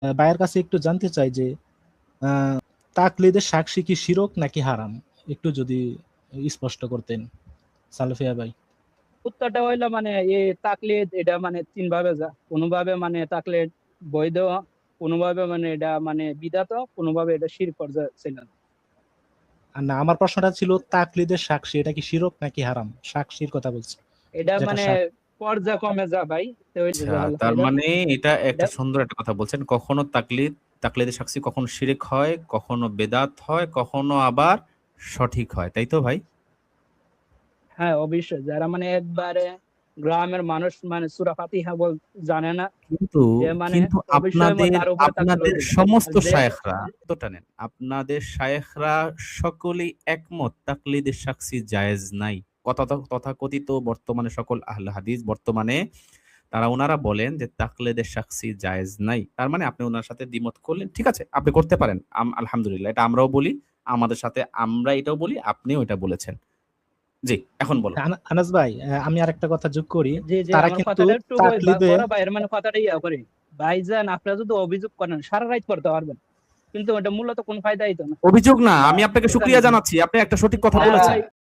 ভাইয়ের কাছে একটু জানতে চাই যে তাকলিদের সাক্ষী কি শিরক নাকি হারাম, একটু যদি স্পষ্ট করতেন সালফিয়া ভাই। উত্তরটা হইলো মানে এই তাকলিদ এটা মানে তিন ভাবে যা, কোনোভাবে মানে তাকলিদ বৈধ, কোনোভাবে মানে এটা মানে বিধাত, কোনোভাবে এটা শিরক পর্যায়ে ছিল। আর না, আমার প্রশ্নটা ছিল তাকলিদের সাক্ষী এটা কি শিরক নাকি হারাম, সাক্ষীর কথা বলছি, এটা যেটা মানে পর্যায়ক্রমে যা ভাই, তো ওই আচ্ছা, জাহাল তার এটা মানে এটা এটা একটা সুন্দর একটা কথা বলছেন, কখনো তাকলিদের সাক্ষী কখনো শিরক হয়, কখনো বেদাত হয়, কখনো আবার সঠিক হয়, তাই তো ভাই? হ্যাঁ অবশ্যই, যারা মানে একবারে গ্রামের মানুষ মানে সূরা ফাতিহা জানে না, কিন্তু সে মানে কিন্তু অবশ্যই আপনাদের তার উপরে তাকলিদ আপনাদের দিবে। আর সমস্ত যে শায়েখরা তোটা নেন, আপনাদের শায়েখরা সকলেই একমত তাকলিদের সাক্ষী জায়েজ নাই। তথাকথিত বর্তমানে সকল আহলে হাদিস বর্তমানে ওনারা বলেন যে তাকলিদের সাক্ষী জায়েজ নাই। তার মানে আপনি ওনার সাথে দ্বিমত করলেন, ঠিক আছে, আপনি করতে পারেন, আলহামদুলিল্লাহ, এটা আমরাও বলি, আমাদের সাথে আমরা এটাও বলি, আপনিও এটা বলেছেন। জি, এখন বলুন। আনাস ভাই, আমি আরেকটা কথা যোগ করি। যে যে তারা আমার কিন্তু কথাটা একটু তাকলিদে বড় ভাইয়ের মানে কথাটা ইয়া করি, ভাইজান আপনারা যদি অভিযোগ করেন সারা রাত করতে পারবেন, কিন্তু এটা মূলত কোনো ফায়দাই তো না, অভিযোগ না, আমি আপনাকে বুঝছেন শুকরিয়া নাকি? জানাচ্ছি, আপনি একটা সঠিক কথা না বলেছেন। ভাই,